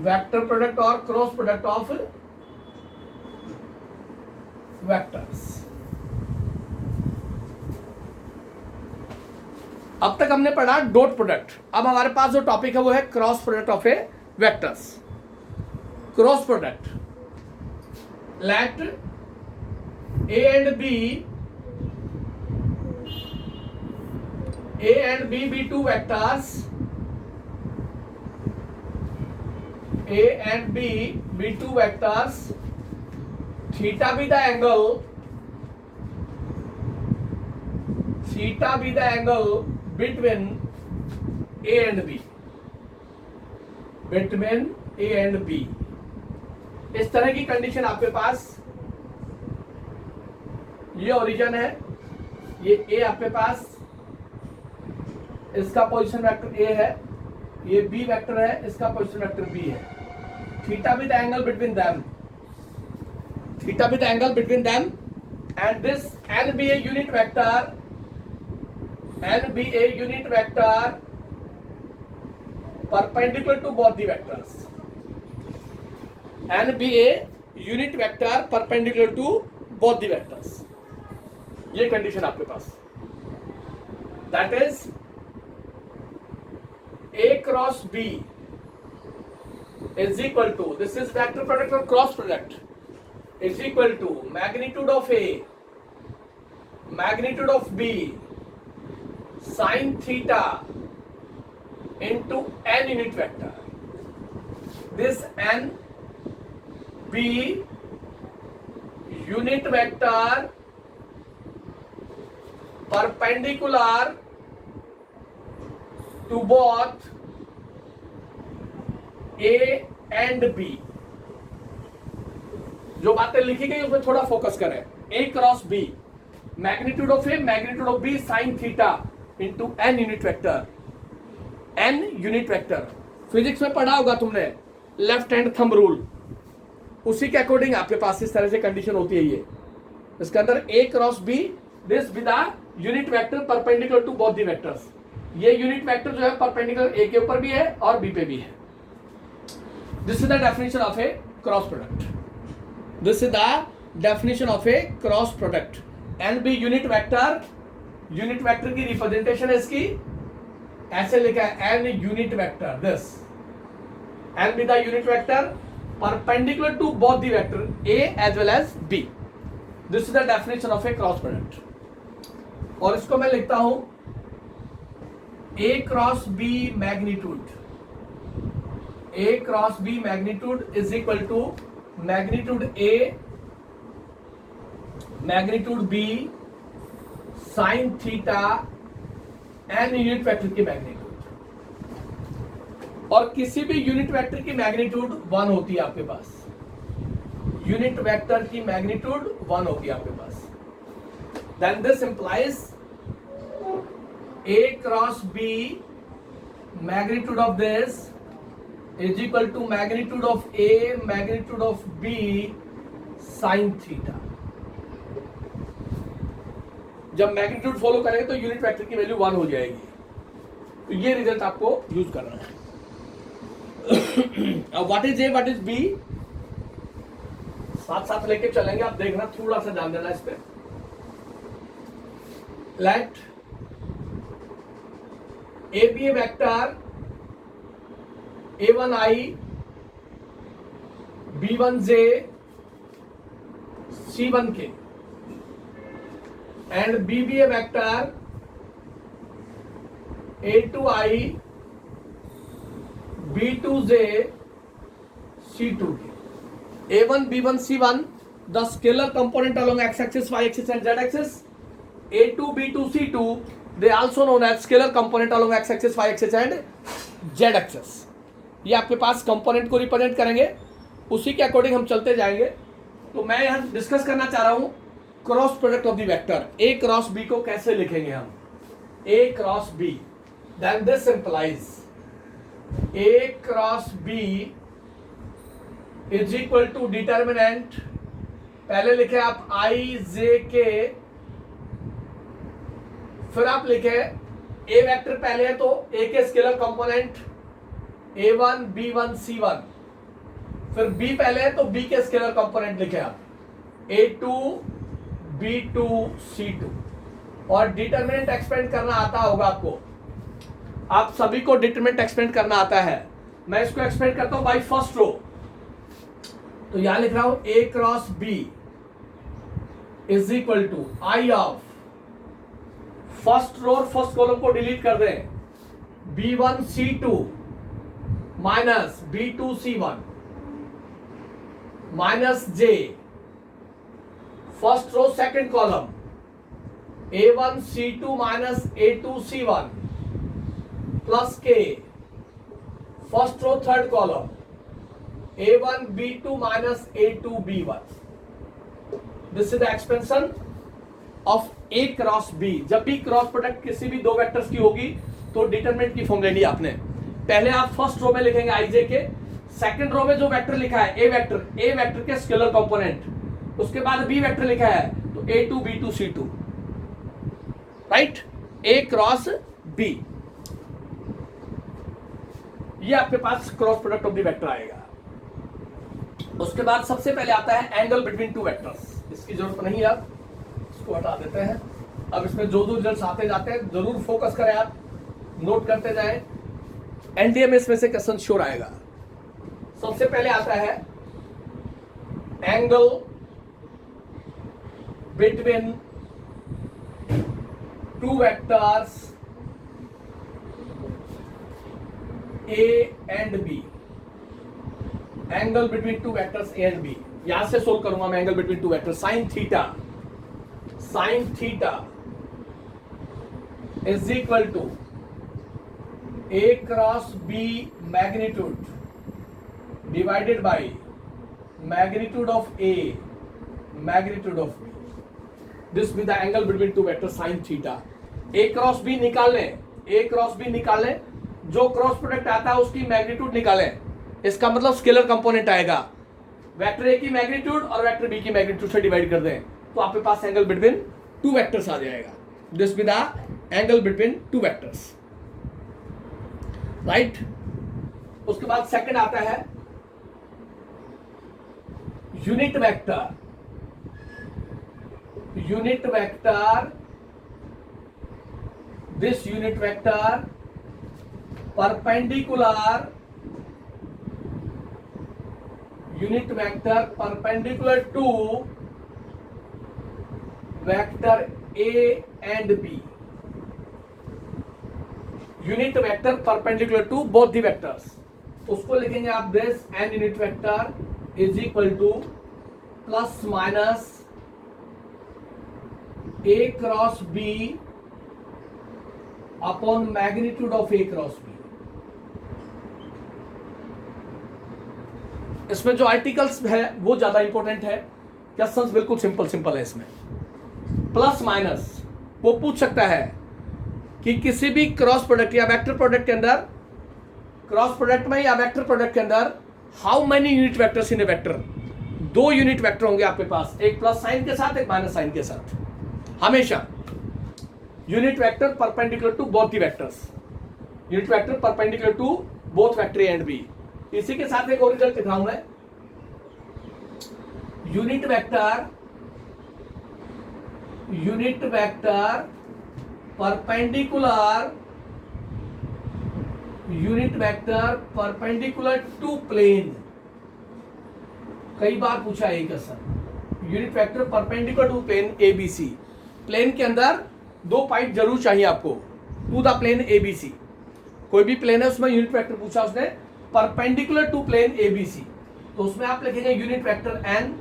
Vector product और cross product of vectors. अब तक हमने पढ़ा डॉट प्रोडक्ट। अब हमारे पास जो टॉपिक है वो है cross product of a vectors. Cross product, let A and B two vectors, A and B be two vectors, theta be the angle between A and B, between A and B। इस तरह की condition आपके पास, ये origin है, ये A आपके पास, इसका पोजीशन वेक्टर A है, ये B वेक्टर है, इसका पोजीशन वेक्टर B है। theta be the angle between them, and this n be a unit vector, perpendicular to both the vectors, n be a unit vector perpendicular to both the vectors। ये condition आपके पास, that is A cross B is equal to, this is vector product or cross product, is equal to magnitude of A, magnitude of B sin theta into n unit vector। This n B unit vector perpendicular to both A and B। जो बातें लिखी गई उसमें थोड़ा focus करें। A cross B, magnitude of A, magnitude of B sine theta into n unit vector, n unit vector. Physics में पढ़ा होगा तुमने लेफ्ट हैंड थंब रूल, उसी के अकॉर्डिंग आपके पास इस तरह से कंडीशन होती है। ये इसके अंदर A cross B, this with the unit vector perpendicular to both the vectors. ये यूनिट वेक्टर जो है परपेंडिकुलर A के ऊपर भी है और B पे भी है। This is the definition of a cross product. This is the definition of a cross product. N be unit vector, unit vector की रिप्रेजेंटेशन है इसकी, ऐसे लिखा है n unit vector, this n be the unit vector perpendicular to both the vector A as well as B। This is the definition of a cross product। और इसको मैं लिखता हूं A cross B magnitude, A cross B magnitude is equal to magnitude A magnitude B sin theta n unit vector की magnitude. और किसी भी unit vector की मैग्नीट्यूड 1 होती है आपके पास, यूनिट वेक्टर की मैग्नीट्यूड 1 होगी आपके पास। Then this implies A cross B magnitude of this is equal to magnitude of A magnitude of B sin theta। जब मैग्नीट्यूड फॉलो करेंगे तो यूनिट वेक्टर की वैल्यू 1 हो जाएगी। तो ये रिजल्ट आपको यूज करना है। अब what is A, what is B, साथ साथ लेके चलेंगे, आप देखना, थोड़ा सा ध्यान देना इस पे। Let A be a vector A1i B1j C1k and B be a vector A2i B2j C2k। A1 B1 C1 the scalar component along x-axis, y-axis and z-axis। A2 B2 C2 they also known as scalar component along x-axis, y-axis and z-axis। ये आपके पास component को represent करेंगे, उसी के according हम चलते जाएंगे। तो मैं यहाँ डिस्कस करना चाह रहा हूँ cross product of the vector A cross B को कैसे लिखेंगे हम। A cross B, then this implies A cross B is equal to determinant, पहले लिखे आप I J K, फिर आप लिखे A वेक्टर पहले है तो A के scalar component A1 B1 C1 फिर बी पहले है तो बी के स्केलर कंपोनेंट लिखे आप A2 B2 C2 और डिटरमिनेंट एक्सपेंड करना आता होगा आपको, आप सभी को डिटरमिनेंट एक्सपेंड करना आता है। मैं इसको एक्सपेंड करता हूं बाय फर्स्ट रो, तो यहां लिख रहा हूं A cross B is equal to I of first row और फर्स्ट कॉलम को डिलीट कर दें, B1 C2 minus B2 C1 minus J first row second column A1 C2 minus A2 C1 plus K first row third column A1 B2 minus A2 B1। This is the expansion of A cross B। जब भी cross product किसी भी दो vectors की होगी तो determinant की form लेनी आपने। पहले आप फर्स्ट रो में लिखेंगे IJ के, सेकंड रो में जो वेक्टर लिखा है A वेक्टर के स्केलर कंपोनेंट, उसके बाद B वेक्टर लिखा है तो A2 B2 C2, right, A cross B। ये आपके पास cross product of the vector आएगा। उसके बाद सबसे पहले आता है एंगल बिटवीन टू वेक्टर्स। इसकी जरूरत नहीं है, आप इसको हटा देते हैं। अब इसमें जो रिजल्ट्स आते जाते हैं जरूर फोकस करें, आप नोट करते जाएं, एनडीए में इसमें से क्वेश्चन श्योर आएगा। सबसे पहले आता है angle between two vectors A and B। Angle between two vectors A and B, यहां से सोल्व करूंगा मैं angle between two vectors. Sine theta is equal to A cross B magnitude divided by magnitude of A magnitude of B। This with the angle between two vectors sine theta. A cross B निकालें, जो cross product आता है उसकी magnitude निकालें, इसका मतलब scalar component आएगा। Vector A की मैग्नीट्यूड और वेक्टर B की मैग्नीट्यूड से डिवाइड कर दें तो आपके पास एंगल बिटवीन टू वेक्टर्स आ जाएगा। This with the angle between two vectors, right. उसके बाद सेकंड आता है unit vector this unit vector perpendicular to vector A and B। Unit vector perpendicular to both the vectors, उसको लिखेंगे आप this N unit vector is equal to plus minus A cross B upon magnitude of A cross B। इसमें जो articles है वो ज्यादा important है, questions बिल्कुल सिंपल है। इसमें प्लस माइनस वो पूछ सकता है कि किसी भी क्रॉस प्रोडक्ट या वेक्टर प्रोडक्ट के अंदर, क्रॉस प्रोडक्ट में या वेक्टर प्रोडक्ट के अंदर how many unit vectors in A vector. दो यूनिट वेक्टर होंगे आपके पास, एक प्लस साइन के साथ एक माइनस साइन के साथ, हमेशा unit vector perpendicular to both the vectors, unit vector perpendicular to both vector A and B. इसी के साथ एक और रिजल्ट लिख रहा हूं मैं, unit vector perpendicular to plane. कई बार पूछा है question, unit vector perpendicular to plane ABC। Plane के अंदर दो पॉइंट जरूर चाहिए आपको, टू द प्लेन ABC। कोई भी प्लेन है उसमें यूनिट वेक्टर पूछा उसने परपेंडिकुलर टू प्लेन ABC, तो उसमें आप लिखेंगे unit vector N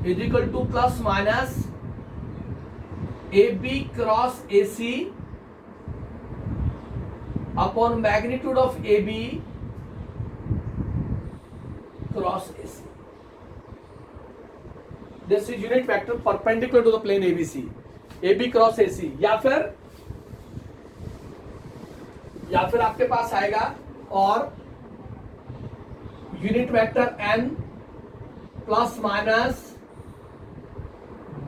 is equal to plus minus AB cross AC upon magnitude of AB cross AC। This is unit vector perpendicular to the plane ABC, AB cross AC। या फिर आपके पास आएगा और unit vector N plus minus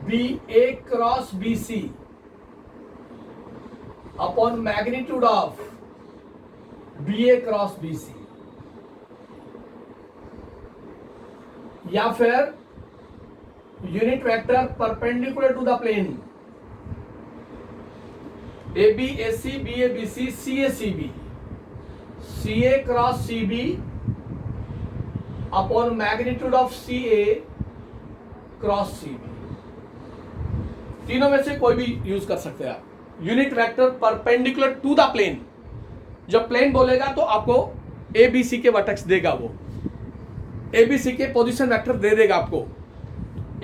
BA cross BC upon magnitude of BA cross BC। या फिर unit vector perpendicular to the plane A B A C B A B C C A C B, C A cross C B upon magnitude of C A cross C B. तीनों में से कोई भी use कर सकते हैं आप। Unit vector perpendicular to the plane, जब प्लेन बोलेगा तो आपको ए बी सी के वर्टेक्स देगा, वो ए बी सी के पोजीशन वेक्टर दे देगा आपको।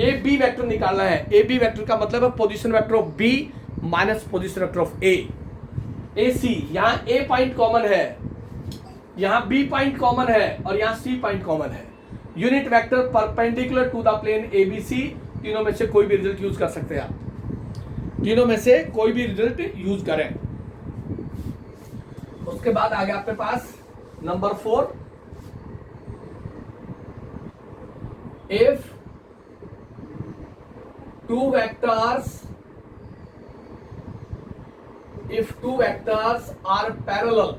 ए बी वेक्टर निकालना है, ए बी वेक्टर का मतलब है position vector of B minus position vector of A. A C, यहां ए पॉइंट कॉमन है, यहां बी पॉइंट कॉमन है और यहां सी पॉइंट कॉमन है। Unit vector perpendicular to the plane A B C, तीनों में से कोई भी रिजल्ट यूज कर सकते हैं आप, तीनों में से कोई भी रिजल्ट यूज करें। उसके बाद आ गया आपके पास number 4, if two vectors are parallel,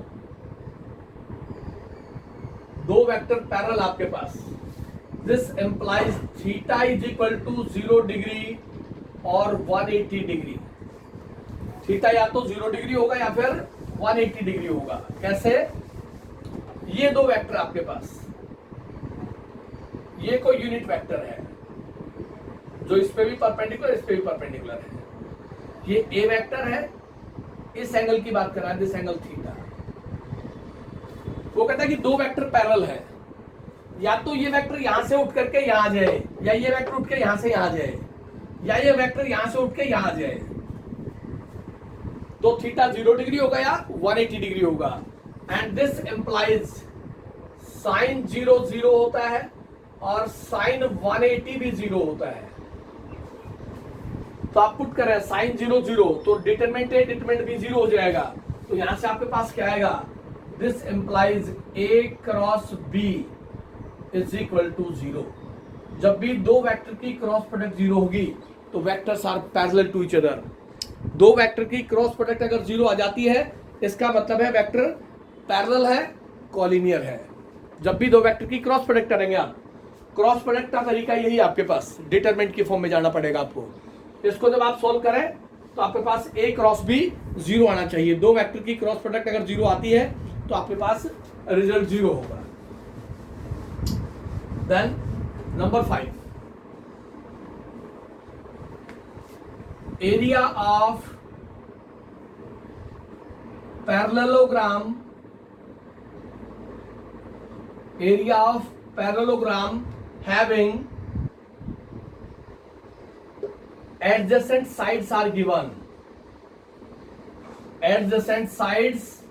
दो वेक्टर पैरेलल आपके पास, this implies theta is equal to 0 degree और 180 डिग्री। थीटा या तो 0 डिग्री होगा या फिर 180 डिग्री होगा। कैसे? ये दो वेक्टर आपके पास, ये कोई यूनिट वेक्टर है जो इस पे भी परपेंडिकुलर, इस पे भी परपेंडिकुलर है। ये ए वेक्टर है, इस एंगल की बात कर रहा है, दिस एंगल थीटा। वो कहता है कि दो वेक्टर पैरेलल है, या तो ये वेक्टर यहां से उठ करके यहां आ जाए, या ये वेक्टर उठ के यहां से यहां आ जाए, या ये वेक्टर यहां से उठ के यहां आ जाए। तो थीटा 0 डिग्री होगा या 180 डिग्री होगा। एंड दिस एम्प्लाइज साइन 0 0 होता है और साइन 180 भी 0 होता है। तो आप पुट करें साइन 0 0, तो डिटरमिनेंट ए डिटरमिनेंट बी 0 हो जाएगा। तो यहां से आपके पास क्या आएगा? This implies A cross B is equal to 0। जब भी दो वेक्टर की क्रॉस प्रोडक्ट 0 होगी तो vectors are parallel to each other. दो वेक्टर की क्रॉस प्रोडक्ट अगर 0 आ जाती है, इसका मतलब है वेक्टर पैरेलल है, कॉलिनियर है। जब भी दो वेक्टर की क्रॉस प्रोडक्ट करेंगे आप, क्रॉस प्रोडक्ट का तरीका यही आपके पास, डिटरमिनेंट की फॉर्म में जाना पड़ेगा आपको। इसको जब आप सोल्व करें तो आपके पास ए क्रॉस बी 0 आना चाहिए। दो वेक्टर की क्रॉस प्रोडक्ट अगर 0 आती है तो आपके पास रिजल्ट 0 होगा। Then number 5, area of parallelogram, area of parallelogram having adjacent sides are given. Adjacent sides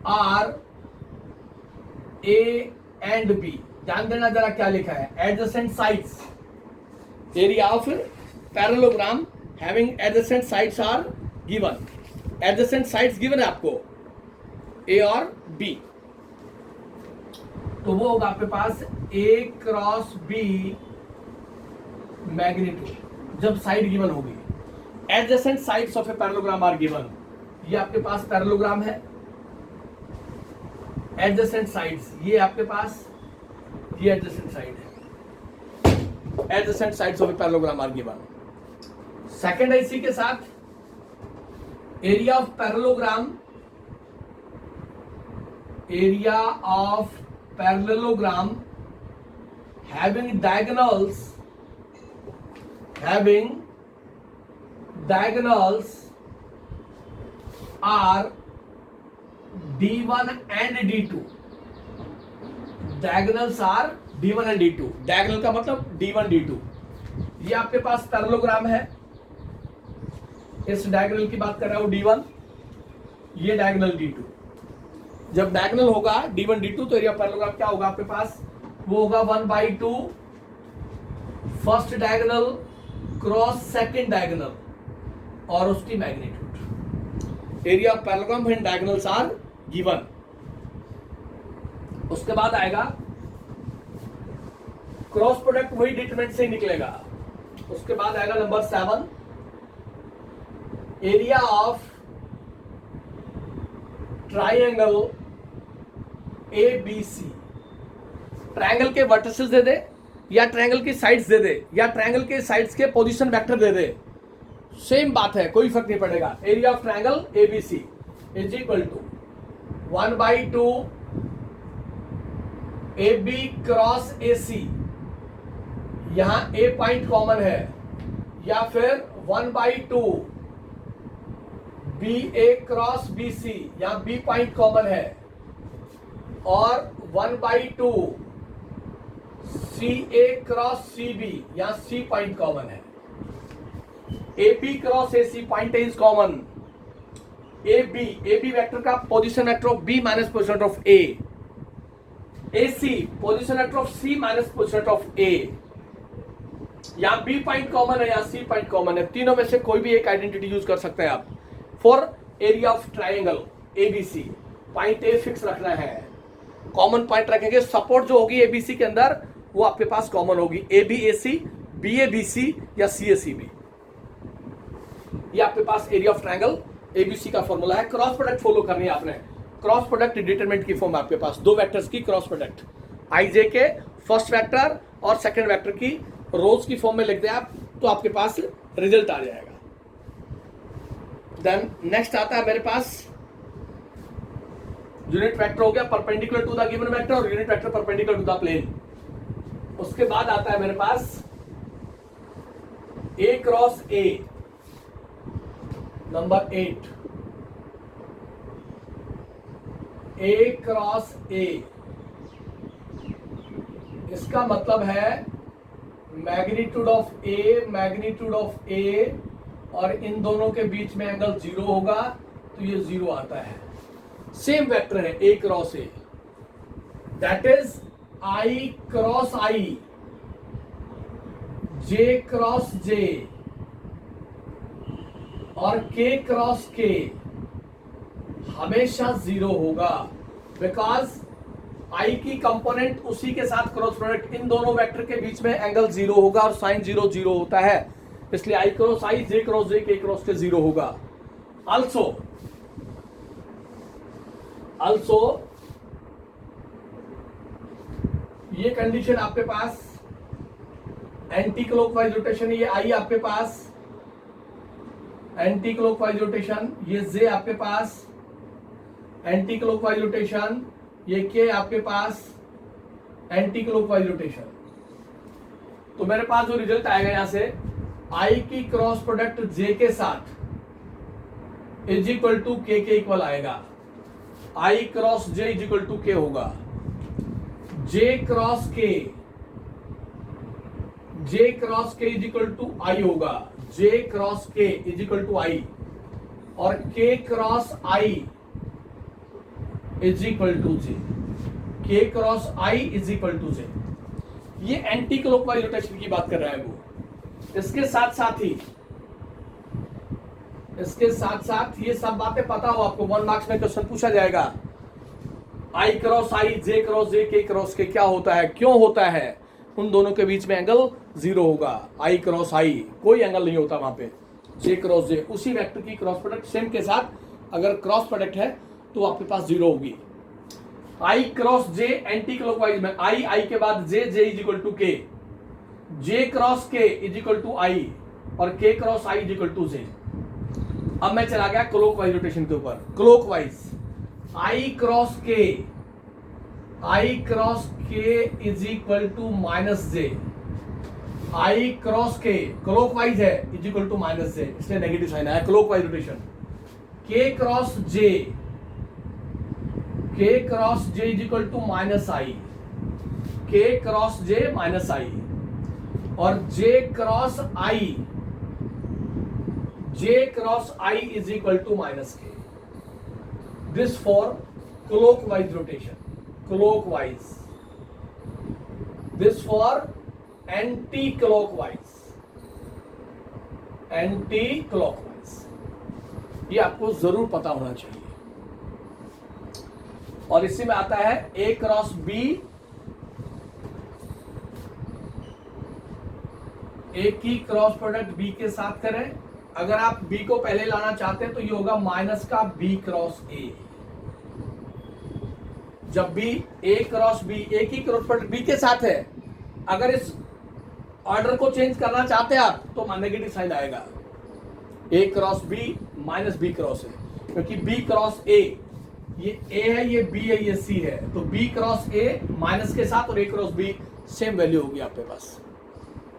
are A and B. ध्यान देना जरा क्या लिखा है, adjacent sides, area of parallelogram having adjacent sides are given. Adjacent sides given है आपको A और B, तो वो होगा आपके पास A क्रॉस B मैग्नीट्यूड जब साइड गिवन होगी। Adjacent sides of a parallelogram are given. ये आपके पास पैरेललोग्राम है, एडजेसेंट साइड्स ये आपके पास, ये एडजेसेंट साइड है। Adjacent sides of a parallelogram are given. Second है इसी के साथ area of parallelogram, area of parallelogram having diagonals are D1 and D2. Diagonals are D1 and D2. Diagonal का मतलब D1 D2। ये आपके पास पैरेललोग्राम है, इस डायगोनल की बात कर रहा हूं D1, ये डायगोनल D2। जब डायगोनल होगा D1 D2 तो एरिया पैरेललोग्राम क्या होगा आपके पास? वो होगा 1/2 first diagonal cross second diagonal और उसकी magnitude. Area parallelogram when diagonals are given. उसके बाद आएगा क्रॉस प्रोडक्ट, वही डिटरमिनेंट से ही निकलेगा। उसके बाद आएगा number 7, area of triangle ABC। Triangle के वर्टिसेस दे दे, या ट्रायंगल की साइड्स दे दे, या ट्रायंगल के साइड्स के पोजीशन वेक्टर दे दे, सेम बात है, कोई फर्क नहीं पड़ेगा। Area of triangle ABC is equal to 1/2 AB cross AC, यहां A पॉइंट कॉमन है, या फिर 1/2 BA क्रॉस BC, यहां B पॉइंट कॉमन है, और 1/2 CA क्रॉस CB, यहां C पॉइंट कॉमन है। AB cross AC point is common. AB vector का position vector of B minus position vector of A, AC position vector of C minus position vector of A, यहां B point common है, यहां C point common है, तीनों में से कोई भी एक आइडेंटिटी यूज कर सकते हैं आप। For area of triangle ABC point A fix रखना है, कॉमन पॉइंट रखेंगे, सपोर्ट जो होगी ABC के अंदर वो आपके पास कॉमन होगी, AB AC, BA BC या CA CB। ये आपके पास एरिया ऑफ ट्रायंगल ABC का फॉर्मूला है। क्रॉस प्रोडक्ट फॉलो करनी है आपने, क्रॉस प्रोडक्ट डिटरमिनेंट की फॉर्म आपके पास, दो वेक्टर्स की क्रॉस प्रोडक्ट, IJ के फर्स्ट वेक्टर और सेकंड वेक्टर की रोज की फॉर्म में लिख दे आप, तो आपके पास रिजल्ट आ जाएगा। देन नेक्स्ट आता है मेरे पास यूनिट वेक्टर हो गया perpendicular to the given vector, और unit vector perpendicular to the plane. उसके बाद आता है मेरे पास A cross A, number 8, A cross A, इसका मतलब है मैग्नीट्यूड ऑफ A और इन दोनों के बीच में एंगल 0 होगा, तो ये 0 आता है। सेम वेक्टर है A cross A, that is I cross I, J cross J और K क्रॉस K हमेशा 0 होगा, बिकॉज I की कंपोनेंट उसी के साथ क्रॉस प्रोडक्ट, इन दोनों वेक्टर के बीच में एंगल 0 होगा और साइन 0 0 होता है, इसलिए I cross I, J cross J, K cross K 0 होगा। also ये कंडीशन आपके पास एंटी क्लॉकवाइज रोटेशन, ये I आपके पास एंटी क्लॉकवाइज रोटेशन, ये J आपके पास एंटी क्लॉकवाइज रोटेशन, ये K आपके पास एंटी क्लॉकवाइज रोटेशन। तो मेरे पास जो रिजल्ट आएगा यहां से I की क्रॉस प्रोडक्ट J के साथ इज इक्वल टू K के इक्वल आएगा, I cross J is equal to K होगा, J cross K is equal to I होगा, J cross K is equal to I, और K cross I is equal to J, K cross I is equal to J। ये anti clockwise rotation की बात कर रहा है वो। इसके साथ साथ ये सब बातें पता हो आपको, 1 मार्क्स में क्वेश्चन पूछा जाएगा, I cross I, J cross J, K cross K क्या होता है, क्यों होता है, उन दोनों के बीच में एंगल 0 होगा। I क्रॉस I कोई एंगल नहीं होता वहां पे, J क्रॉस J उसी वेक्टर की क्रॉस प्रोडक्ट सेम के साथ अगर क्रॉस प्रोडक्ट है तो आपके पास 0 होगी। I cross J anti clockwise में, I के बाद J is equal to K, J cross K is equal to I, और K cross I is equal to J। अब मैं चला गया क्लॉकवाइज रोटेशन के ऊपर। Clockwise I cross K is equal to minus J, I cross K clockwise है is equal to minus J, इसलिए negative sign आया clockwise rotation. K cross J is equal to minus I, K cross J minus I, और J cross I is equal to minus K। This for clockwise rotation, clockwise. This for anti clockwise, ये आपको जरूर पता होना चाहिए। और इसी में आता है A क्रॉस B, A की क्रॉस प्रोडक्ट B के साथ करें, अगर आप B को पहले लाना चाहते हैं तो ये होगा माइनस का B क्रॉस A, जब भी ए क्रॉस बी ए की क्रॉस प्रोडक्ट बी के साथ है, अगर इस ऑर्डर को चेंज करना चाहते हैं आप तो नेगेटिव साइन आएगा। A cross B minus B cross A, क्योंकि बी क्रॉस ए, ये ए है, ये बी है, ये सी है, तो बी क्रॉस ए माइनस के साथ और ए क्रॉस बी सेम वैल्यू होगी आपके पास।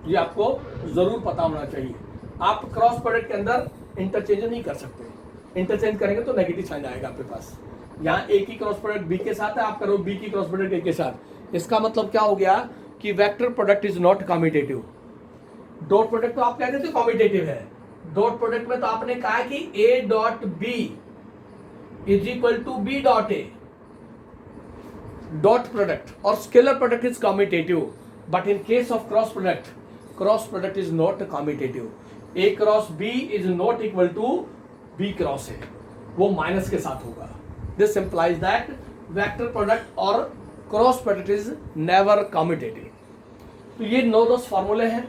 ये आपको जरूर पता होना चाहिए। आप क्रॉस प्रोडक्ट के अंदर इंटरचेंज नहीं कर सकते, इंटरचेंज करेंगे तो नेगेटिव साइन आएगा आपके पास। यहाँ ए की क्रॉस प्रोडक्ट बी के साथ है, आप करो बी की क्रॉस प्रोडक्ट ए के साथ, इसका मतलब क्या हो गया कि vector product is not commutative. Dot product तो आप कहते थे कम्यूटेटिव है, डॉट प्रोडक्ट में तो आपने कहा कि A dot B is equal to B dot A. Dot product और scalar product is commutative, but in case of cross product is not commutative. A cross B is not equal to B cross A, वो minus के साथ होगा। This implies that vector product और cross product is never commutative. तो ये 9-10 फॉर्मूले हैं,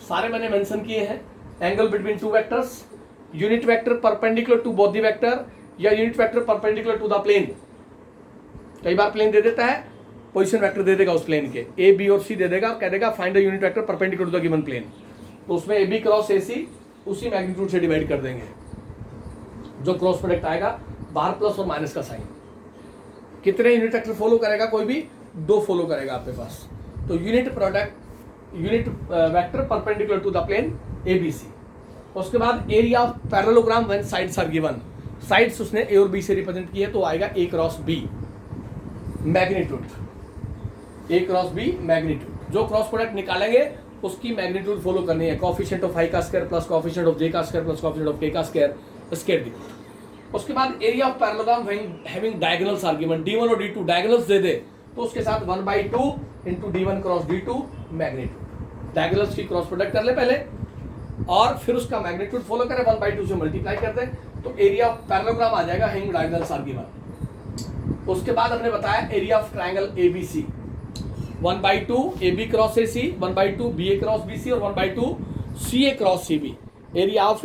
सारे मैंने मेंशन किए हैं। Angle between two vectors, unit vector perpendicular to both the vector, या unit vector perpendicular to the plane. कई बार प्लेन दे देता है, पोजीशन वेक्टर दे देगा उस प्लेन के, ए बी और सी दे देगा, कह देगा find the unit vector perpendicular to the given plane. तो उसमें ए बी क्रॉस ए सी उसी मैग्नीट्यूड से डिवाइड कर देंगे। जो क्रॉस प्रोडक्ट आएगा बाहर प्लस और माइनस का साइन। कितने यूनिट वेक्टर फॉलो करेगा? कोई भी 2 फॉलो करेगा आपके पास। तो unit vector perpendicular to the plane A B C. उसके बाद area of parallelogram when sides are given, sides उसने ए और बी से रिप्रेजेंट किए तो आएगा A cross B magnitude, A cross B magnitude. जो क्रॉस प्रोडक्ट निकालेंगे उसकी मैग्नीट्यूड फॉलो करनी है, कोएफिशिएंट ऑफ आई का स्क्वायर प्लस कोएफिशिएंट ऑफ जे का स्क्वायर प्लस कोएफिशिएंट ऑफ के का स्क्वायर दी। उसके बाद area of parallelogram having diagonals are given, d1 और d2 डायगोनल्स दे दे तो उसके साथ 1/2 into d1 cross d2 magnitude. Diagonals की क्रॉस प्रोडक्ट कर ले पहले और फिर उसका मैग्नीट्यूड फॉलो करें, 1/2 से मल्टीप्लाई कर दें तो एरिया ऑफ पैरेललोग्राम आ जाएगा हैविंग डायगोनल्स आर गिवन। उसके बाद हमने बताया area of triangle ABC, 1/2 AB cross AC, 1/2 BA cross BC और 1/2 CA cross CB, area of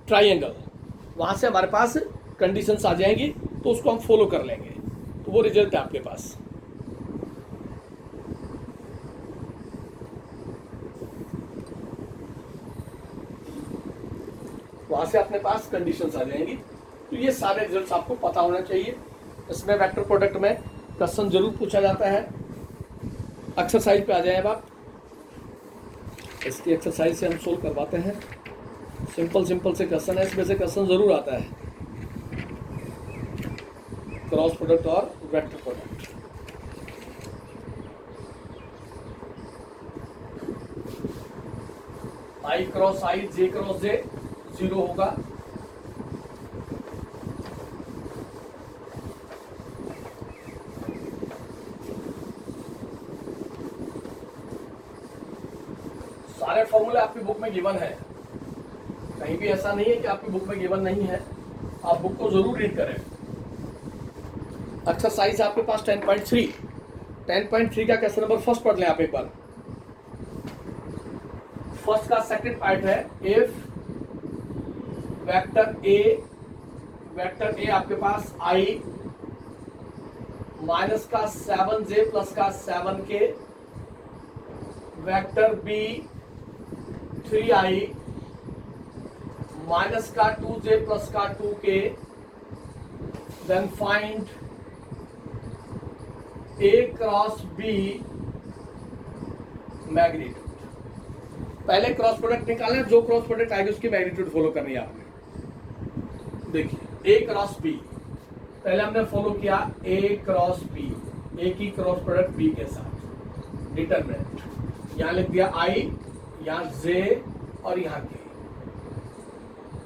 triangle. वहां से हमारे पास कंडीशंस आ जाएंगी तो उसको हम फॉलो कर लेंगे, तो वो रिजल्ट है आपके पास। वहां से अपने पास कंडीशंस आ जाएंगी। तो ये सारे रिजल्ट्स आपको पता होना चाहिए। इसमें वेक्टर प्रोडक्ट में क्वेश्चन जरूर पूछा जाता है। एक्सरसाइज पे आ जाए अब आप, इसकी एक्सरसाइज से हम सोल्व करवाते हैं। सिंपल से क्वेश्चन है, इसमें से क्वेश्चन जरूर आता है, क्रॉस प्रोडक्ट और vector product. I cross I, J cross जे 0 होगा। सारे फॉर्मूले आपकी बुक में गिवन है, कहीं भी ऐसा नहीं है कि आपकी बुक में गिवन नहीं है। आप बुक को जरूर रीड करें। एक्सरसाइज आपके पास 10.3 का क्वेश्चन नंबर फर्स्ट पढ़ लें आप एक बार। फर्स्ट का सेकंड पार्ट है, इफ वेक्टर ए आपके पास i माइनस का 7j प्लस का 7k, vector B 3i minus का 2j प्लस का 2k, then find a cross b magnitude. पहले क्रॉस प्रोडक्ट निकालें, जो क्रॉस प्रोडक्ट आएगी उसकी मैग्नीट्यूड फॉलो करनी है आपने। देखिए a क्रॉस b, पहले हमने फॉलो किया a क्रॉस b, a की क्रॉस प्रोडक्ट b के साथ, डिटरमिनेंट यहां लिख दिया i, यहां j और यहां k।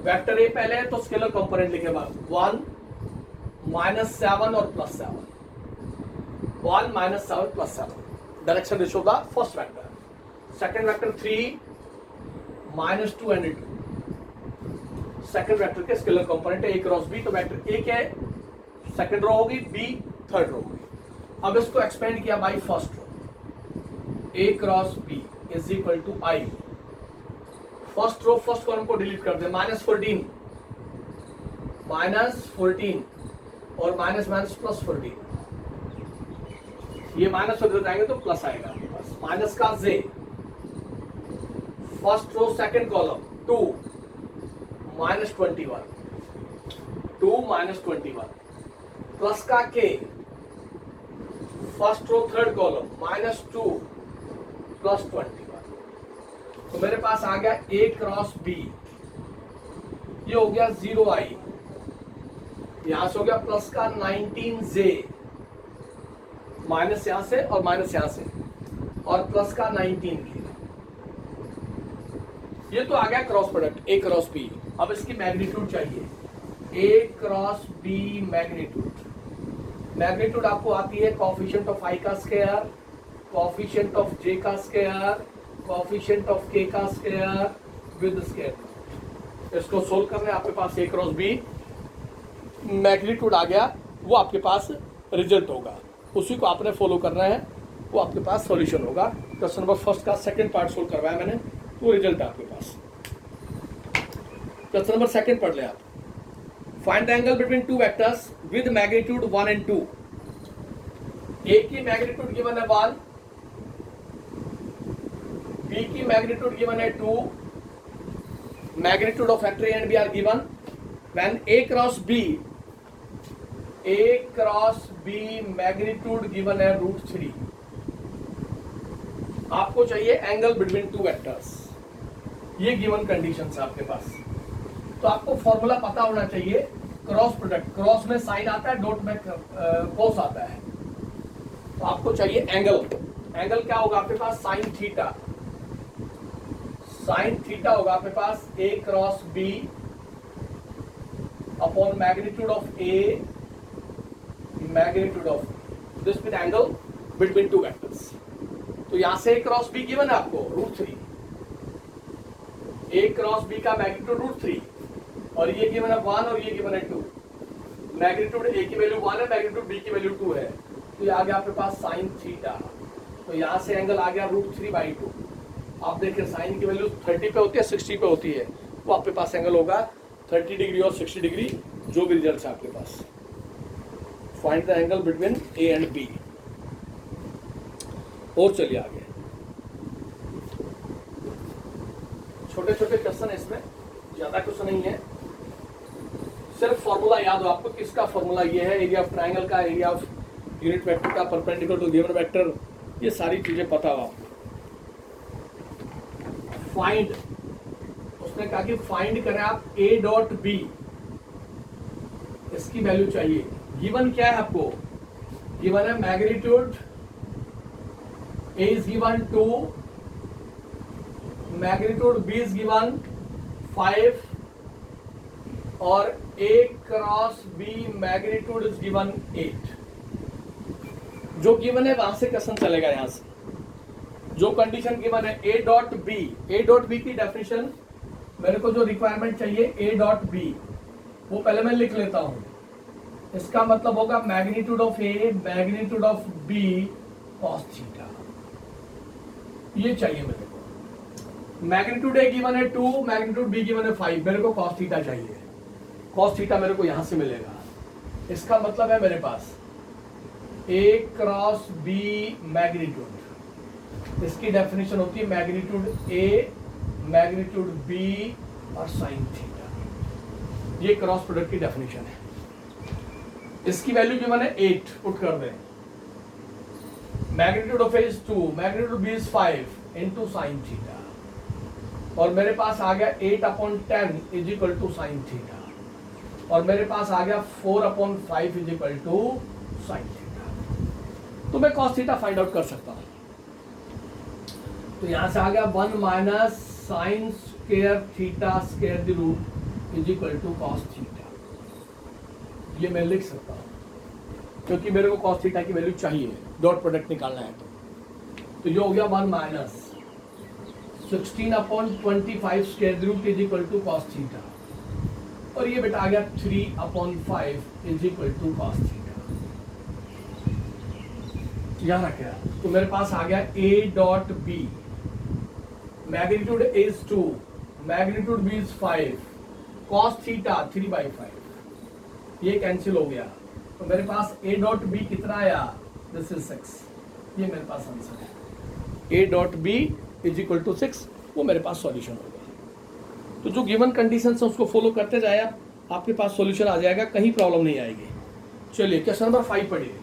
वेक्टर a पहले है तो स्केलर कंपोनेंट लिखे बाद 1 -7 और +7, 1 -7 +7 डायरेक्शन रेशियो का first vector. Second vector 3 -2 and 2, second vector के स्केलर कंपोनेंट है a क्रॉस b, तो वेक्टर a क्या है, सेकंड रो होगी, b थर्ड रो होगी। अब इसको एक्सपेंड किया by first row, a cross b is equal to i। First row first column को डिलीट कर दे, -14 और माइनस +14, ये माइनस हो जाएंगे तो प्लस आएगा आपके पास। माइनस का J, first row second column 2 -21, 2 -21, plus का K, first row third column -2 +21। तो मेरे पास आ गया A क्रॉस B, ये हो गया 0i, यहां से हो गया प्लस का 19j, माइनस यहां से और माइनस यहां से, और प्लस का 19k। ये तो आ गया cross product A cross B। अब इसकी मैग्नीट्यूड चाहिए, A cross B magnitude. Magnitude आपको आती है कोएफिशिएंट ऑफ I का स्क्वायर, कोएफिशिएंट ऑफ J का स्क्वायर, कोएफिशिएंट ऑफ K का स्क्वायर विद स्क्वायर। इसको सोल्व करने आपके पास A क्रॉस B मैग्नीट्यूड आ गया, वो आपके पास रिजल्ट होगा, उसी को आपने फॉलो करना है, वो आपके पास सॉल्यूशन होगा। क्वेश्चन नंबर फर्स्ट का सेकंड पार्ट सोल्व करवाया मैंने, वो रिजल्ट है आपके पास। क्वेश्चन नंबर सेकंड पढ़ ले आप। Find the angle between two vectors with magnitude 1 and 2। ए की मैग्नीट्यूड गिवन है 1, बी की मैग्नीट्यूड गिवन है 2, magnitude of vector A and B are given. When A cross B magnitude given है √3। आपको चाहिए एंगल बिटवीन टू वेक्टर्स, ये given condition है आपके पास। तो आपको फॉर्मूला पता होना चाहिए, क्रॉस प्रोडक्ट, क्रॉस में साइन आता है, डॉट में कोस आता है। तो आपको चाहिए एंगल, एंगल क्या होगा आपके पास, साइन थीटा। साइन थीटा होगा आपके पास A cross B upon magnitude of A magnitude of this with angle between two vectors. तो यहां से A क्रॉस B गिवन है आपको √3, A क्रॉस B का मैग्नीट्यूड √3, और ये गिवन है 1 और ये गिवन है 2। मैग्नीट्यूड A की वैल्यू 1 है, मैग्नीट्यूड B की वैल्यू 2 है, तो ये आ गया आपके पास साइन थीटा। तो यहां से एंगल आ गया √3/2। आप देखिए साइन की वैल्यू 30 पे होती है, 60 पे होती है, वो आपके पास एंगल होगा 30 डिग्री और 60 डिग्री, जो भी रिजल्ट है आपके पास। Find the angle between A and B। और चलिए आगे, छोटे छोटे क्वेश्चन है इसमें, ज्यादा क्वेश्चन नहीं है, सिर्फ फॉर्मूला याद हो आपको। किसका फॉर्मूला ये है, एरिया ऑफ ट्राइंगल का, एरिया ऑफ यूनिट वेक्टर का, परपेंडिकुलर टू गिवन वेक्टर, ये सारी चीजें पता हो आपको। फाइंड, उसने कहा कि फाइंड करें आप A डॉट B, इसकी वैल्यू चाहिए। गिवन क्या है आपको, गिवन है magnitude A is given 2, magnitude B is given 5, और A cross B magnitude is given 8। जो गिवन है वहां से क्वेश्चन चलेगा। यहां से जो कंडीशन गिवन है A dot B, A dot B की डेफिनेशन मेरे को जो रिक्वायरमेंट चाहिए A डॉट B, वो पहले मैं लिख लेता हूं। इसका मतलब होगा magnitude of A magnitude of B cos theta, ये चाहिए मेरे को। मैग्नीट्यूड A गिवन है 2, मैग्नीट्यूड B गिवन है 5, मेरे को कॉस थीटा चाहिए। कॉस थीटा मेरे को यहां से मिलेगा। इसका मतलब है मेरे पास A क्रॉस B मैग्नीट्यूड, इसकी डेफिनेशन होती है मैग्नीट्यूड A मैग्नीट्यूड B और साइन थीटा, ये क्रॉस प्रोडक्ट की डेफिनेशन है। इसकी वैल्यू गिवन है 8, पुट कर दें। Magnitude of A is 2, magnitude B is 5 into sine theta, और मेरे पास आ गया 8/10 is equal to sine theta, और मेरे पास आ गया 4/5 is equal to sine theta. तो मैं कॉस थीटा फाइंड आउट कर सकता हूं। तो यहां से आ गया 1 minus sine square theta square the root is equal to cos theta. ये मैं लिख सकता हूं क्योंकि मेरे को कॉस थीटा की वैल्यू चाहिए, डॉट प्रोडक्ट निकालना है। तो ये हो गया 1 minus 16/25 square root is equal to cos theta, और ये बेटा आ गया 3/5 is equal to cos theta. यहाँ रखा, तो मेरे पास आ गया A dot B, magnitude A is 2, magnitude B is 5, cos theta 3/5, ये कैंसिल हो गया। तो मेरे पास A डॉट B कितना आया, दिस इज 6। ये मेरे पास आंसर है, A dot B is equal to 6, वो मेरे पास सॉल्यूशन होगा। तो जो गिवन कंडीशन है उसको फॉलो करते जाए आप, आपके पास सॉल्यूशन आ जाएगा, कहीं प्रॉब्लम नहीं आएगी। चलिए क्वेश्चन नंबर 5 पढ़िए।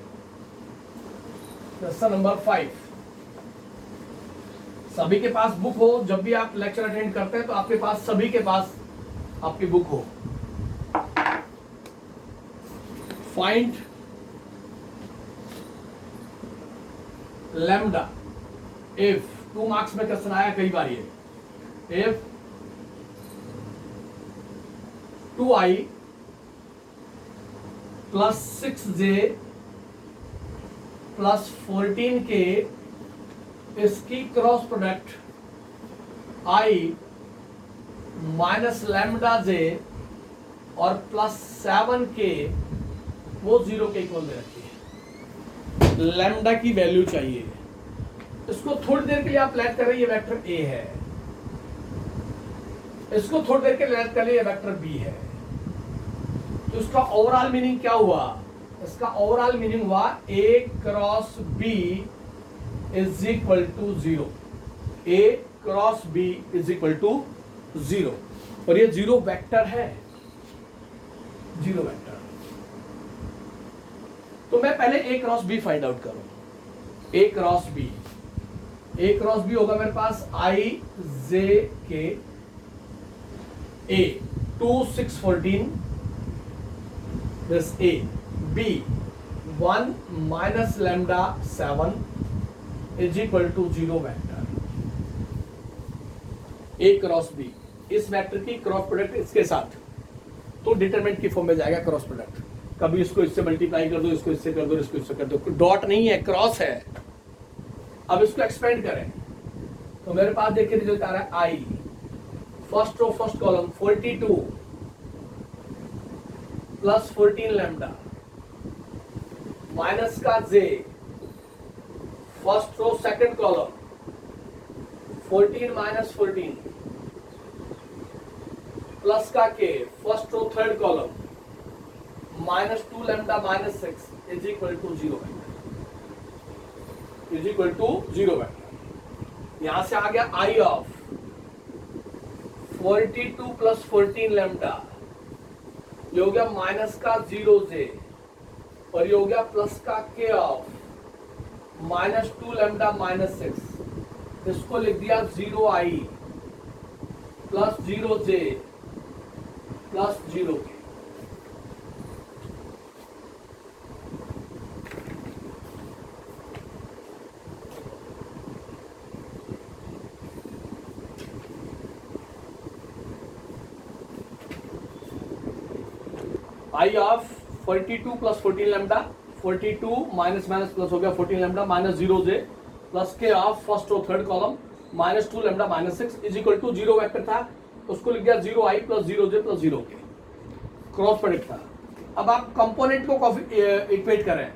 क्वेश्चन नंबर 5, सभी के पास बुक हो, जब भी आप लेक्चर अटेंड करते हैं तो आपके पास, सभी के पास आपकी बुक हो। फाइंड लैम्डा इफ, 2 मार्क्स में क्वेश्चन आया कई बार ये, if 2i plus 6j plus 14k इसकी cross product i minus lambda J और प्लस 7k वो 0 के इक्वल दे रखी है। लैम्डा की वैल्यू चाहिए, इसको थोड़ी देर के लिए आप लेट कर रहे, ये वेक्टर a है, इसको थोड़ी देर के लिए लेट कर लिए, ये वेक्टर b है। तो इसका ओवरऑल मीनिंग क्या हुआ? इसका ओवरऑल मीनिंग हुआ a cross b is equal to 0, a cross b is equal to 0, और ये 0 वेक्टर है, 0 वेक्टर। तो मैं पहले a cross b find out करूं। a क्रॉस b होगा मेरे पास i j k a 2 6 14 this a b 1 minus lambda 7 is equal to 0 vector. a cross b, इस वेक्टर की क्रॉस प्रोडक्ट इसके साथ, तो डिटरमिनेंट की फॉर्म में जाएगा क्रॉस प्रोडक्ट। कभी इसको इससे मल्टीप्लाई कर दो, इसको इससे कर दो, इसको इससे कर दो, डॉट नहीं है, क्रॉस है। अब इसको एक्सपेंड करें तो मेरे पास देखिए रिजल्ट आ रहा है i, first row first column 42 plus 14 lambda minus का j, first row second column 14 minus 14 plus का k, first row third column minus 2 lambda minus 6 is equal to 0 vector, is equal to 0 vector. यहां से आ गया i of 42 plus 14 lambda, ये हो गया minus का 0j, और ये हो गया प्लस का k of minus 2 lambda minus 6, इसको लिख दिया 0i plus 0j plus 0k। I of 42 plus 14 lambda, 42 minus minus plus हो गया 14 lambda minus 0j plus K of first row third column minus 2 lambda minus 6 is equal to 0 vector था, उसको लिख दिया 0i plus 0j plus 0k, cross product था। अब आप component को इक्वेट करें,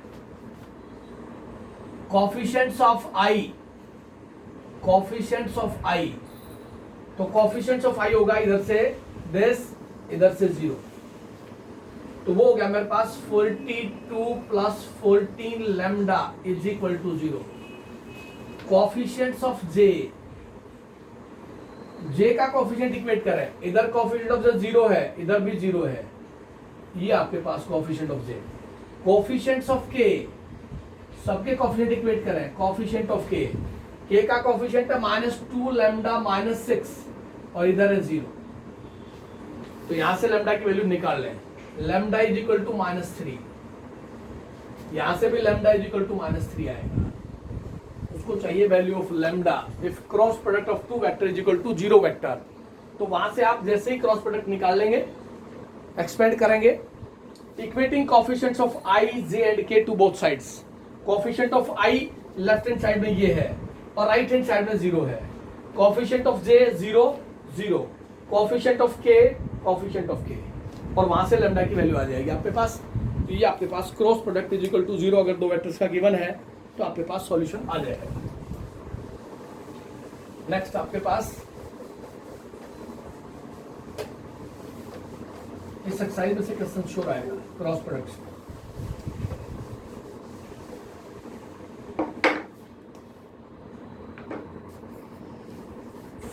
coefficients of i, coefficients of i, तो कोफिशिएंट्स ऑफ i होगा इधर से दिस, इधर से 0, तो वो हो गया मेरे पास 42 plus 14 lambda is equal to 0। Coefficients of j का कोफिशिएंट इक्वेट करें, इधर कोफिशिएंट ऑफ j 0 है, इधर भी 0 है, ये आपके पास coefficient of j। Coefficients of k, सबके कोफिशिएंट इक्वेट करें, कोफिशिएंट ऑफ k का कोफिशिएंट है माइनस 2 लैम्डा माइनस 6, और इधर है 0, तो यहां से लैम्डा की वैल्यू निकाल लें, लैम्डा इज इक्वल टू -3, यहां से भी लैम्डा इज इक्वल टू -3 आएगा। उसको चाहिए value of lambda if cross product of 2 vector is equal to 0 vector. तो वहां से आप जैसे ही क्रॉस प्रोडक्ट निकाल लेंगे, एक्सपेंड करेंगे, equating coefficients of i, j and k to both sides. Coefficient of i left hand side में ये है और राइट हैंड साइड में 0 है। Coefficient of j 0 0, coefficient of k, coefficient of k, और वहां से लैम्डा की वैल्यू आ जाएगी आपके पास। तो ये आपके पास cross product is equal to 0 अगर 2 वेक्टर्स का गिवन है तो आपके पास सॉल्यूशन आ जाएगा। नेक्स्ट आपके पास इस एक्सरसाइज में से क्वेश्चन शोर आएगा cross product.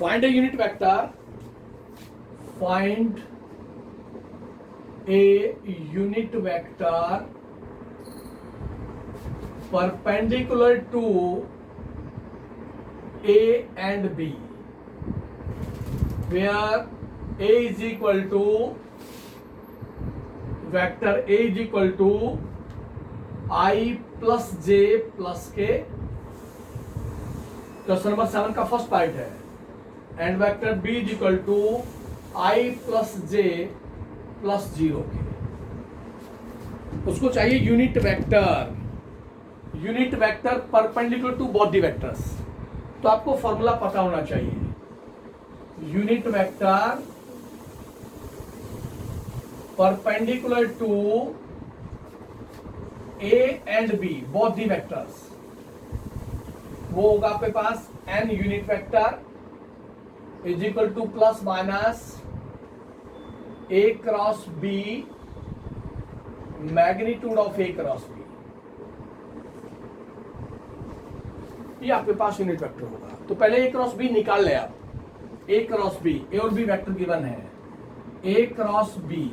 Find a unit vector, find a unit vector perpendicular to A and B, where A is equal to vector A is equal to I plus J plus K. Question number 7 का first part है. And vector B is equal to I plus J plus 0K. उसको चाहिए unit vector perpendicular to both the vectors. तो आपको formula पता होना चाहिए. Unit vector perpendicular to A and B both the vectors, वो होगा आपके पास N unit vector is equal to plus minus A cross B magnitude of A cross B. ये आपके पास यूनिट वेक्टर होगा. तो पहले ए क्रॉस बी निकाल ले आप. ए क्रॉस बी, ए और बी वेक्टर गिवन है. A cross B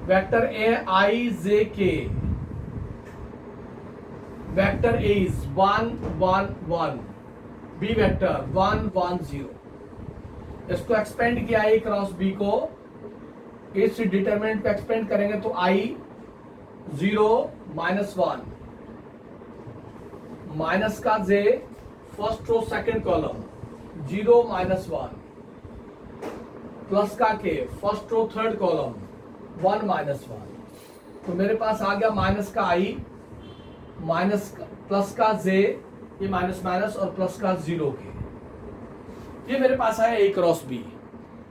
vector A I J K, vector A is 1 1 1, B vector 1 1 0. इसको एक्सपेंड किया ए क्रॉस बी को, इस डिटरमिनेंट को एक्सपेंड करेंगे तो आई 0 -1 माइनस का J first row second column 0 -1 plus का K first row third column 1 -1. तो मेरे पास आ गया माइनस का आई, माइनस प्लस का जे, ये माइनस माइनस और प्लस का 0 के. ये मेरे पास आया ए क्रॉस बी.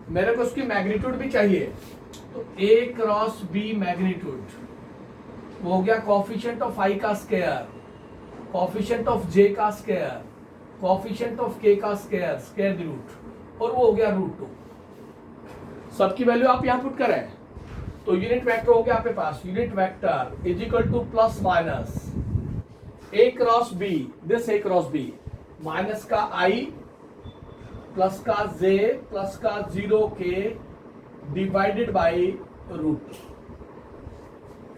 मेरे को उसकी मैग्नीट्यूड भी चाहिए. तो ए क्रॉस बी मैग्नीट्यूड वो हो गया कोफिशिएंट ऑफ आई का स्क्वायर, कोफिशिएंट ऑफ जे का स्क्वायर, कोफिशिएंट ऑफ के का स्क्वायर, स्क्वायर रूट, और वो हो गया √2. सबकी वैल्यू आप यहां पुट करें तो यूनिट वेक्टर हो गया आपके पास. Unit vector is equal to plus minus A cross B, this A cross B, minus का आई प्लस का जे प्लस का 0 K divided by √2,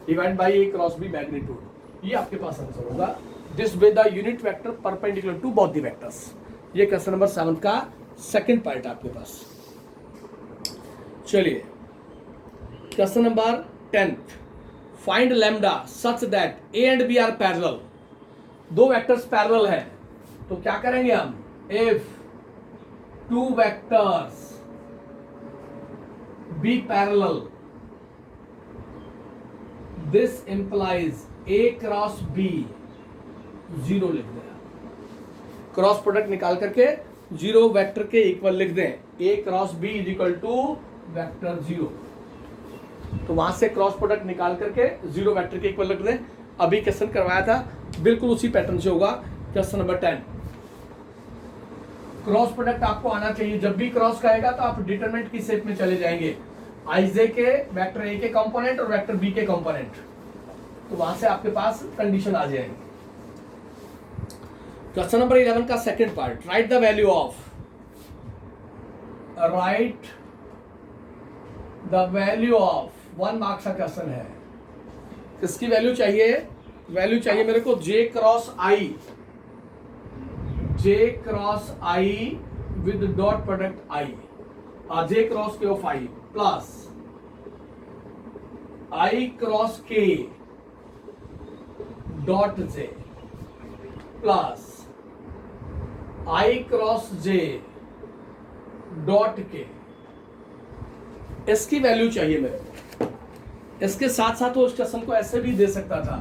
divide by A cross B magnitude. ये आपके पास आंसर होगा. This with the unit vector perpendicular to both the vectors. ये question number 7 का second part आपके पास. चलिए question number 10, find lambda such that A and B are parallel. दो वेक्टर्स पैरेलल हैं तो क्या करेंगे हम. If two vectors be parallel, this implies A cross B 0 लिख दें. क्रॉस प्रोडक्ट निकाल करके 0 वेक्टर के इक्वल लिख दें. A cross B is equal to vector 0. तो वहां से क्रॉस प्रोडक्ट निकाल करके 0 वेक्टर के इक्वल लिख दें. अभी क्वेश्चन करवाया था बिल्कुल उसी पैटर्न से होगा. क्वेश्चन नंबर 10, क्रॉस प्रोडक्ट आपको आना चाहिए. जब भी क्रॉस कहेगा तो आप डिटरमिनेंट की शेप में चले जाएंगे. आईजे के वेक्टर ए के कंपोनेंट और वेक्टर बी के कंपोनेंट, तो वहां से आपके पास कंडीशन आ जाएगी. क्वेश्चन नंबर 11 का second part, write the value of, write the value of, 1 marks का क्वेश्चन है. किसकी वैल्यू चाहिए. वैल्यू चाहिए मेरे को J cross I, J cross I with dot product I, J cross K of I plus I cross K dot J plus I cross J dot K. इसकी value चाहिए मेरे को. इसके साथ साथ वो क्वेश्चन को ऐसे भी दे सकता था,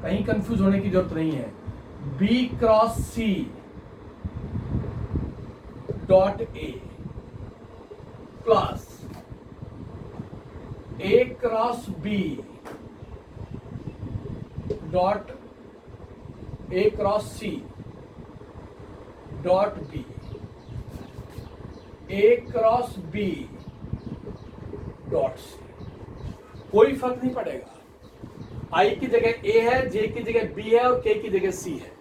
कहीं कंफ्यूज होने की जरूरत नहीं है. B cross C dot A plus A cross B dot A cross C dot B, A cross B dot C. कोई फर्क नहीं पड़ेगा. आई की जगह ए है, जे की जगह बी है और के की जगह सी है.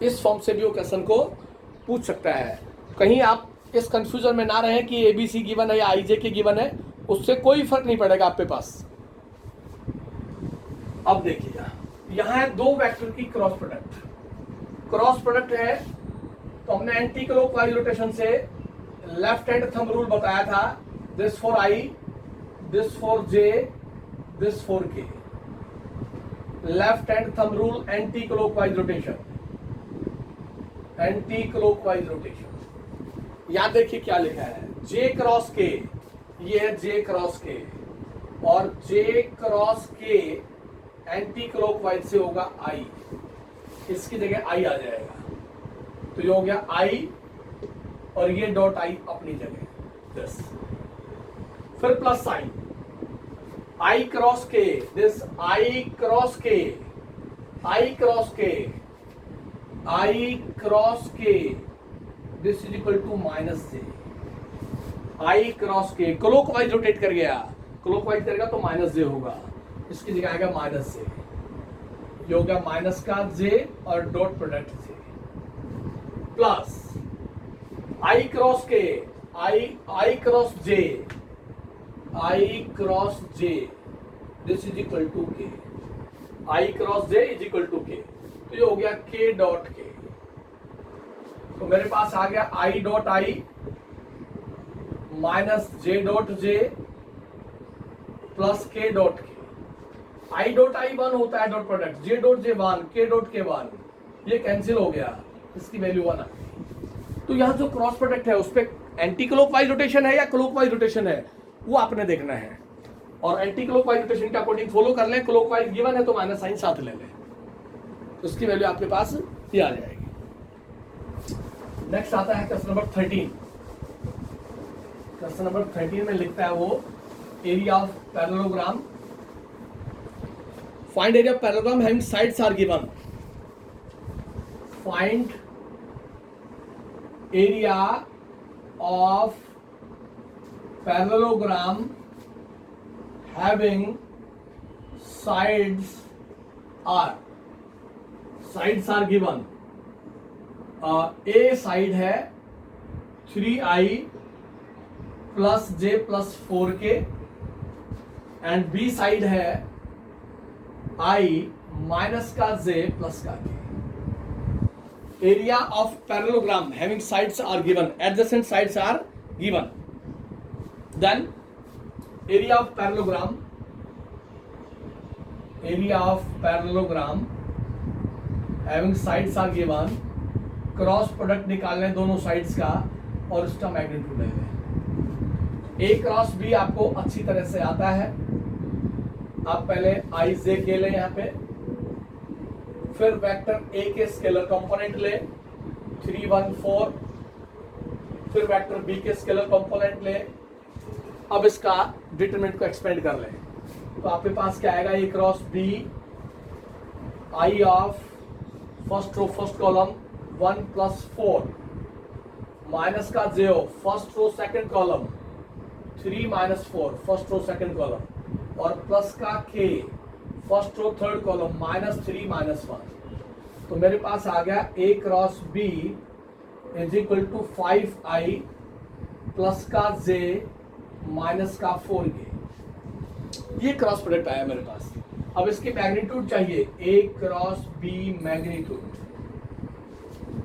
इस फॉर्म से भी वो क्वेश्चन को पूछ सकता है। कहीं आप इस कंफ्यूजन में ना रहें कि ABC गिवन है या IJ के गिवन है, उससे कोई फर्क नहीं पड़ेगा आपके पास। अब देखिए यहाँ है दो वेक्टर की क्रॉस प्रोडक्ट। क्रॉस प्रोडक्ट है तो हमने एंटी क्लॉकवाइज रोटेशन से लेफ्ट हैंड थंब रूल बताया था, this for I, this for J, this for K। Left hand thumb rule anti clockwise rotation, anti clockwise rotation. यहां देखिए क्या लिखा है, J क्रॉस K, ये है J क्रॉस K, और J cross K anti clockwise से होगा I, इसकी जगह I आ जाएगा, तो ये हो गया I और ये डॉट I अपनी जगह, दिस। फिर plus sign, I cross K, this I cross K, I cross K, I cross K, this is equal to minus J। I cross K clockwise rotate कर गया, क्लॉकवाइज करेगा तो minus J होगा, इसकी जगह आएगा माइनस J, ये हो गया माइनस का J और dot product J, plus I cross K, I cross J, I cross J, this is equal to K, I cross J is equal to K, तो ये हो गया K डॉट K। तो मेरे पास आ गया I dot I minus J dot J plus K dot K। I dot I 1 होता है dot product, J dot J 1, K dot K 1, ये कैंसिल हो गया, इसकी वैल्यू 1 आ गई। तो यहाँ जो क्रॉस प्रोडक्ट है उस पर एंटी क्लॉकवाइज रोटेशन है या क्लॉकवाइज रोटेशन है, वो आपने देखना है, और एंटी क्लॉकवाइज रोटेशन के अकॉर्डिंग फॉलो कर लें। क्लॉकवाइज गिवन है तो माइनस साइन साथ ले लें, तो उसकी वैल्यू आपके पास ये आ जाएगी। नेक्स्ट आता है क्वेश्चन नंबर 13। क्वेश्चन नंबर 13 में लिखता है वो area of parallelogram, find area of parallelogram having sides are given. Find area of parallelogram having sides are given. A side है 3I plus J plus 4K and B side है I minus का J plus का K। Area of parallelogram having sides are given, adjacent sides are given, then area of parallelogram having sides are given, cross product निकालने दोनों sides का और इसका magnitude लेंगे। ए cross B आपको अच्छी तरह से आता है, आप पहले I J K ले यहाँ पे, फिर वेक्टर A के स्केलर कंपोनेंट ले 3 1 4, फिर वेक्टर B के स्केलर कंपोनेंट ले। अब इसका डिटरमिनेंट को एक्सपेंड कर ले, तो आपके पास क्या आएगा, A cross B, I of first row first column 1 plus 4 minus का J first row second column 3 minus 4 first row second column, और प्लस का K first row third column minus 3 minus 1। तो मेरे पास आ गया A cross B is equal to 5I plus का J minus का 4K। ये क्रॉस प्रोडक्ट आया मेरे पास। अब इसकी मैग्नीट्यूड चाहिए, A cross B magnitude,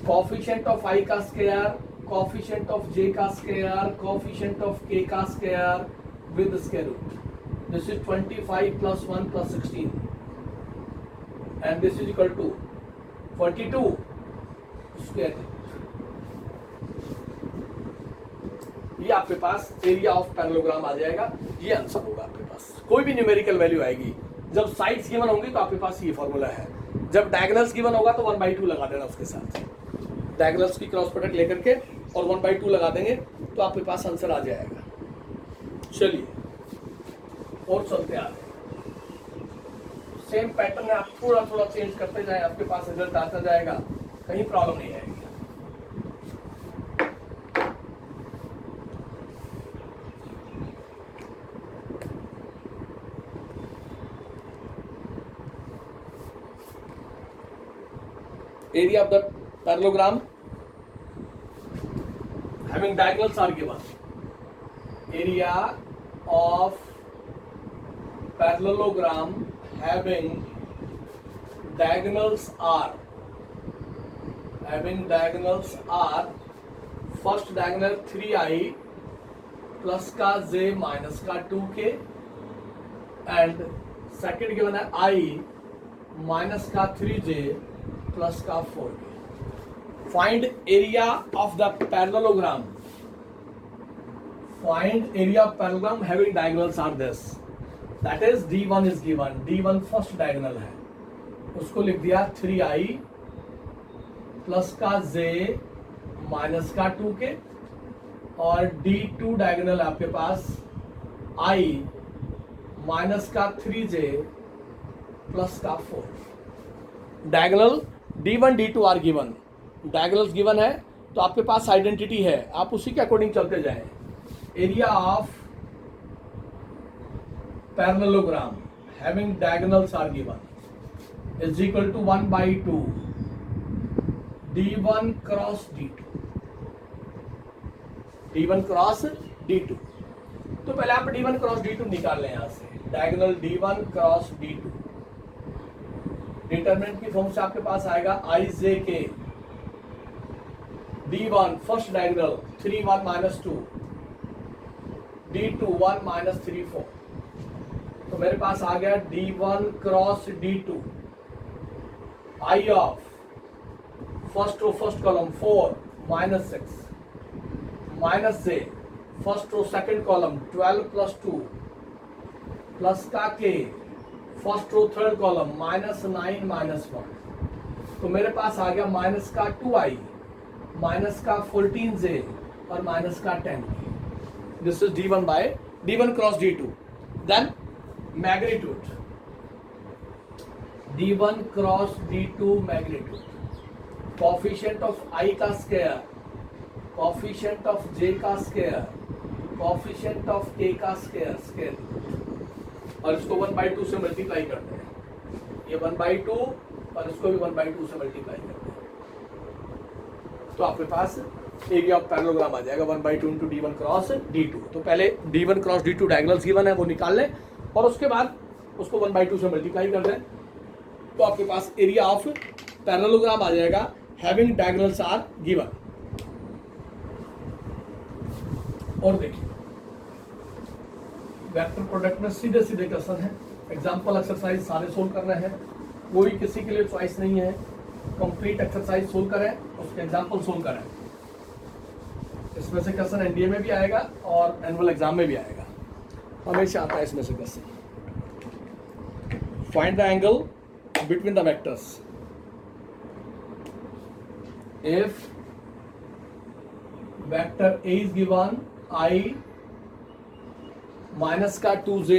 coefficient of I का स्क्वायर, कोफिशिएंट ऑफ J का स्क्वायर, कोफिशिएंट ऑफ K का square with square root. This is 25 plus 1 plus 16 and this is equal to 42 square root। ये आपके पास area of parallelogram आ जाएगा, ये answer होगा आपके पास। कोई भी न्यूमेरिकल वैल्यू आएगी, जब साइड्स गिवन होंगी तो आपके पास ये फॉर्मूला है, जब डायगोनल्स गिवन होगा तो 1/2 लगा देना उसके साथ, डायगोनल्स की क्रॉस प्रोडक्ट लेकर के और 1/2 लगा देंगे तो आपके पास आंसर आ जाएगा। चलिए और चलते आ सेम पैटर्न है, आप थोड़ा थोड़ा चेंज करते जाए, आपके पास रिजल्ट आता जाएगा, कहीं प्रॉब्लम नहीं आएगी। Area of the parallelogram having diagonals are given. Area of parallelogram having diagonals are first diagonal 3i plus का j minus का 2k and second given है I minus का 3j plus का 4k. Find area of the parallelogram. Find area of parallelogram having diagonals are this. That is D1 is given. D1 first diagonal है, उसको लिख दिया 3i plus का j minus का 2k और D2 diagonal आपके पास i minus का 3j plus का 4. Diagonal D1 D2 are given. Diagonals given है तो आपके पास आइडेंटिटी है, आप उसी के अकॉर्डिंग चलते जाएं. Area of parallelogram having diagonals are given is equal to 1/2 D1 cross D2. D1 cross D2. तो पहले आप D1 क्रॉस D2 निकाल लें यहां से. Diagonal D1 cross D2 determinant की फॉर्म से आपके पास आएगा IJK. D1 first diagonal 3 1 minus 2, D2 1 minus 3 4. तो मेरे पास आ गया D1 cross D2. I of first row first column 4 minus 6 minus J first row second column 12 plus 2 plus का K first row third column -9 -1. तो मेरे पास आ गया माइनस का 2i माइनस का 14j और माइनस का 10k. This is D1 cross D2. Then magnitude D1 cross D2 magnitude. Coefficient of i का स्क्वायर, कोफिशिएंट ऑफ j का स्क्वायर, कोफिशिएंट ऑफ k का स्क्वायर और इसको 1/2 से मल्टीप्लाई करते हैं. ये 1/2 और इसको भी 1/2 से मल्टीप्लाई करते हैं. तो आपके पास एरिया ऑफ पैरेललोग्राम आ जाएगा 1/2 इंटू D1 क्रॉस D2. तो पहले D1 cross D2 diagonals given है वो निकाल लें और उसके बाद उसको 1/2 से मल्टीप्लाई कर दें. तो आपके पास एरिया ऑफ पैरेललोग्राम आ जाएगा हैविंग डायगोनल्स आर गिवन. और देखिए वेक्टर प्रोडक्ट में सीधे सीधे क्वेश्चन है. एग्जाम्पल एक्सरसाइज सारे सोल्व करने हैं, कोई किसी के लिए चॉइस नहीं है. कंप्लीट एक्सरसाइज सोल्व करें, उसके एग्जाम्पल सोल्व करें. इसमें से क्वेश्चन एनडीए में भी आएगा और एनुअल एग्जाम में भी आएगा, हमेशा आता है इसमें से question. Find the angle between the vectors. If vector A is given i minus का 2j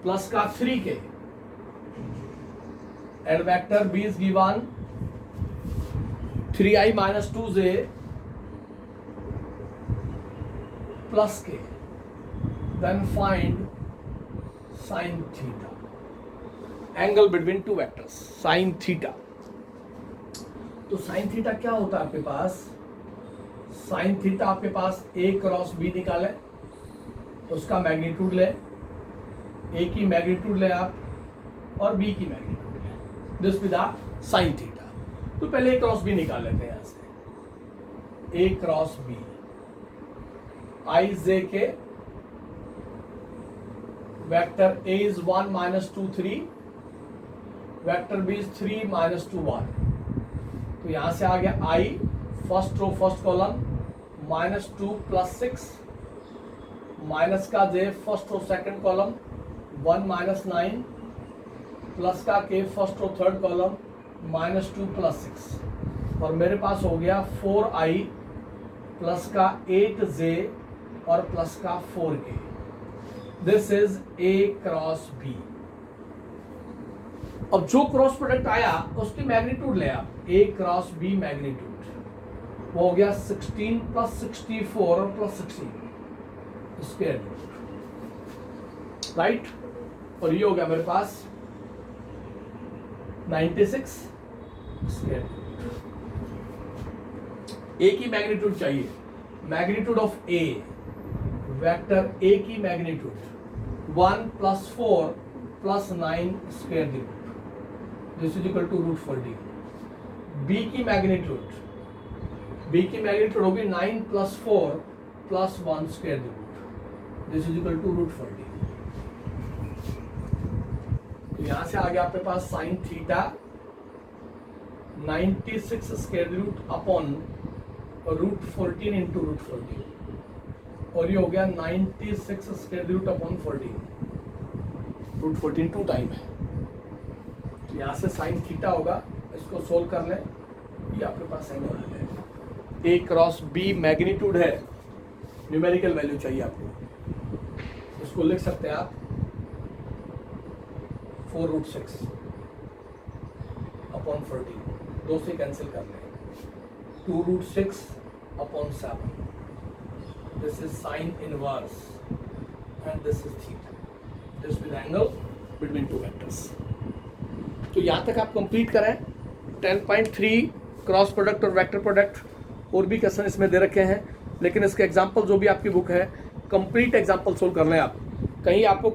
प्लस का 3k and vector b is given 3i minus 2j plus k, then find sine theta. Angle between two vectors sine theta. तो sine theta क्या होता है आपके पास? Sine theta आपके पास a क्रॉस b निकाले, उसका मैग्नीट्यूड ले, a की मैग्नीट्यूड ले आप और b की मैग्नीट्यूड ले. This with sign theta. तो पहले a क्रॉस b निकाल लेते हैं यहां से. a cross b IJK vector a is 1 minus 2 3, vector b is 3 minus 2 1. तो यहां से आ गया I first row first column -2 plus 6 minus का j first row second column 1 -9 plus का k first row third column -2 plus 6 और मेरे पास हो गया 4i प्लस का 8j और प्लस का 4k. This is a cross b. अब जो क्रॉस प्रोडक्ट आया उसकी मैग्नीट्यूड ले आप. a क्रॉस b मैग्नीट्यूड वो हो गया 16 प्लस 64 और प्लस 16 स्क्वायर रूट, राइट. और ये हो गया मेरे पास 96 स्क्वायर रूट. ए की मैग्नीट्यूड चाहिए. Magnitude of A, vector A की magnitude 1 + 4 + 9 square the root, this is equal to √40। B की मैग्नीट्यूड होगी 9 + 4 + 1 square the root, this is equal to √40। तो यहां से आ गया आपके पास sine theta 96 square root upon √14 into √14, और ये हो गया 96 स्क्वायर रूट अपॉन 14, √14 2 टाइम है। तो यहाँ से साइन थीटा होगा, इसको सोल्व कर लें, ये आपके पास एंगल है। ए क्रॉस बी मैग्नीट्यूड है, न्यूमेरिकल वैल्यू चाहिए आपको, इसको लिख सकते हैं आप 4√6 अपॉन 14, 2 से कैंसिल कर लें, 2√6 upon 7, this is sine inverse and this is theta, this with angle between two vectors. तो यहाँ तक आप कंप्लीट करें। 10.3 क्रॉस प्रोडक्ट और वेक्टर प्रोडक्ट, और भी क्वेश्चन इसमें दे रखे हैं, लेकिन इसके एग्जाम्पल जो भी आपकी बुक है कंप्लीट एग्जाम्पल सोल्व कर लें आप। कहीं आपको